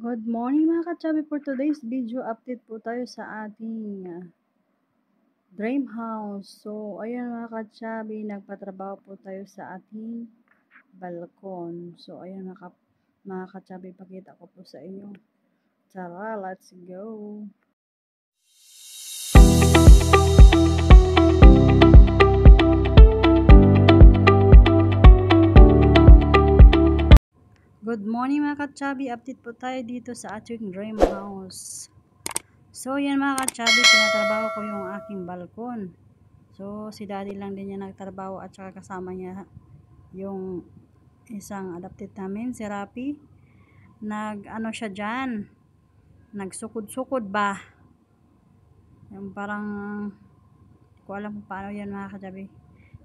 Good morning mga ka-chubby. For today's video, update po tayo sa ating dream house. So, ayan mga ka-chubby, nagpatrabaho po tayo sa ating balkon. So, ayan mga ka-chubby, pakita ko po sa inyo. Tara, let's go! Good morning mga ka-chubby, update po tayo dito sa ating dream house. So, yan mga ka-chubby, tinatrabaho ko yung aking balkon. So, si daddy lang din niya nagtrabaho at saka kasama niya yung isang adopted namin, si Rapi. Ano siya dyan, nagsukod-sukod ba? Yung parang, ko alam kung paano yan mga ka-chubby.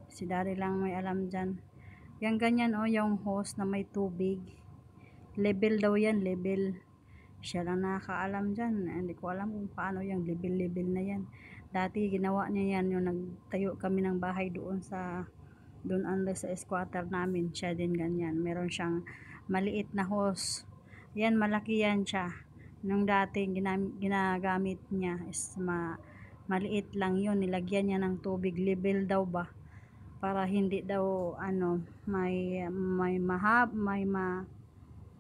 Si daddy lang may alam dyan. Yung ganyan yung hose na may tubig. Level daw yan, level. Siya lang nakakaalam dyan. Hindi ko alam kung paano yung level na yan. Dati ginawa niya yan yung nagtayo kami ng bahay doon sa squatter namin. Siya din ganyan. Meron siyang maliit na hose. Yan, malaki yan siya. Nung dati ginagamit niya is maliit lang yun. Nilagyan niya ng tubig. Level daw ba? Para hindi daw may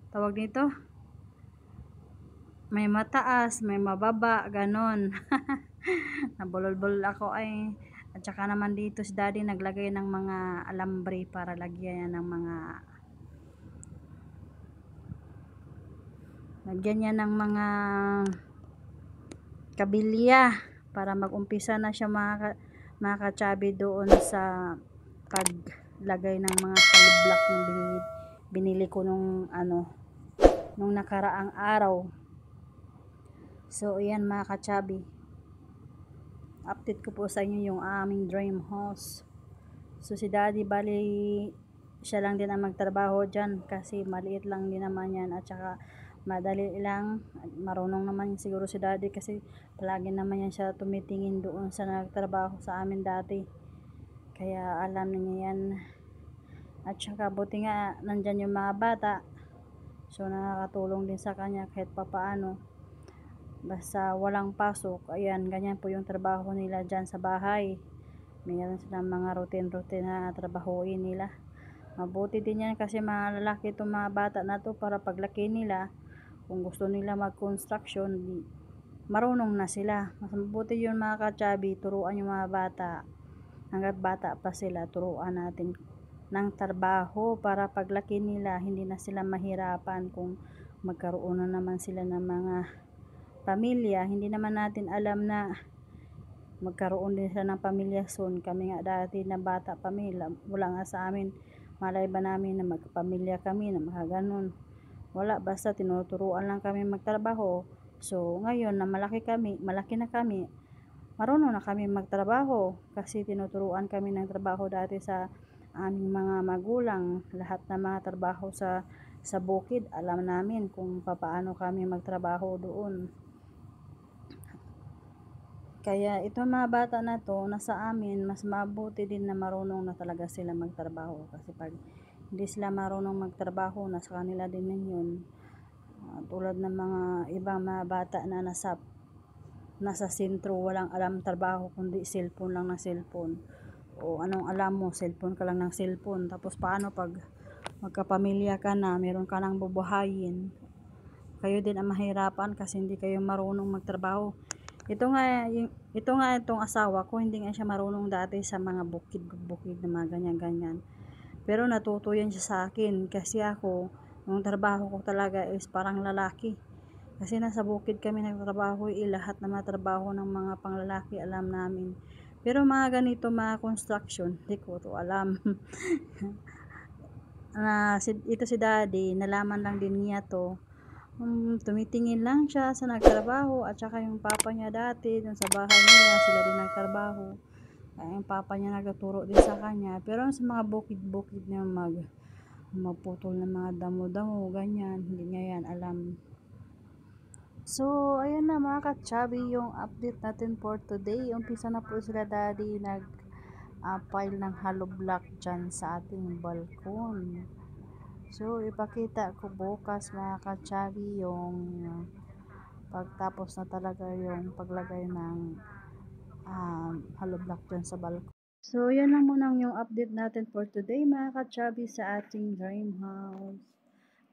tawag nito, may mataas, may mababa, ganon. Nabulol-bulol ako ay. At saka naman dito si daddy naglagay ng mga alambre para lagyan ng mga kabilya para mag-umpisa na siya mga ka-chubby doon sa paglagay ng mga hollow block na binili ko nung nakaraang araw. So ayan mga ka-chubby, update ko po sa inyo yung aming dream house. So si daddy bali siya lang din ang magtrabaho dyan kasi maliit lang din naman yan at saka madali lang, marunong naman siguro si daddy kasi palagi naman yan siya tumitingin doon sa nagtrabaho sa amin dati, kaya alam niya yan. At saka buti nga nandyan yung mga bata, so nakakatulong din sa kanya kahit papaano. Basta walang pasok, ayan, ganyan po yung trabaho nila dyan sa bahay. Mayroon silang mga routine na trabahuin nila. Mabuti din yan kasi mga lalaki itong mga bata na to, para paglaki nila, kung gusto nila mag-construction, marunong na sila. Mas mabuti yun mga ka-chubby, turuan yung mga bata. Hanggat bata pa sila, turuan natin ng trabaho para paglaki nila, hindi na sila mahirapan kung magkaroon na naman sila ng mga pamilya. Hindi naman natin alam na magkaroon din sila ng pamilya soon. Kami nga dati na bata pamilya, wala nga sa amin, malay ba namin na magpamilya kami na makaganon. Wala, basta tinuturuan lang kami magtrabaho. So ngayon na malaki na kami, marunong na kami magtrabaho kasi tinuturuan kami ng trabaho dati sa aming mga magulang. Lahat na mga trabaho sa bukid, alam namin kung paano kami magtrabaho doon. Kaya itong mga bata na to, nasa amin, mas mabuti din na marunong na talaga sila magtrabaho. Kasi pag hindi sila marunong magtrabaho, nasa kanila din yun. Tulad ng mga ibang mga bata na nasa sentro, walang alam trabaho, kundi cellphone lang na cellphone. O anong alam mo, cellphone ka lang ng cellphone. Tapos paano pag magkapamilya ka na, meron ka nang bubuhayin, kayo din ang mahirapan kasi hindi kayo marunong magtrabaho. Itong asawa ko, hindi nga siya marunong dati sa mga bukid na mga ganyan. Pero natuto yan siya sa akin kasi ako, yung trabaho ko talaga is parang lalaki. Kasi nasa bukid kami nagtrabaho, lahat na mga trabaho ng mga panglalaki alam namin. Pero mga ganito, mga construction, hindi ko to alam. Ito si daddy, nalaman lang din niya to. Tumitingin lang siya sa nagtrabaho at saka yung papa niya dati dun sa bahay nila, sila din nagtrabaho. Kaya yung papa niya nagtuturo din sa kanya. Pero sa mga bukid na magputol ng mga damo-damo, ganyan, hindi niya yan alam. So, ayun na mga ka-chubby yung update natin for today. Umpisa na po sila daddy pile ng hollow block dyan sa ating balkon. So, ipakita ko bukas mga ka-chubby yung pagtapos na talaga yung paglagay ng hollow block dyan sa balcony. So, yan lang muna yung update natin for today mga ka-chubby sa ating dream house.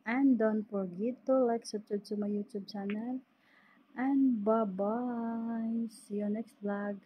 And don't forget to like, subscribe to my YouTube channel. And bye-bye. See you next vlog.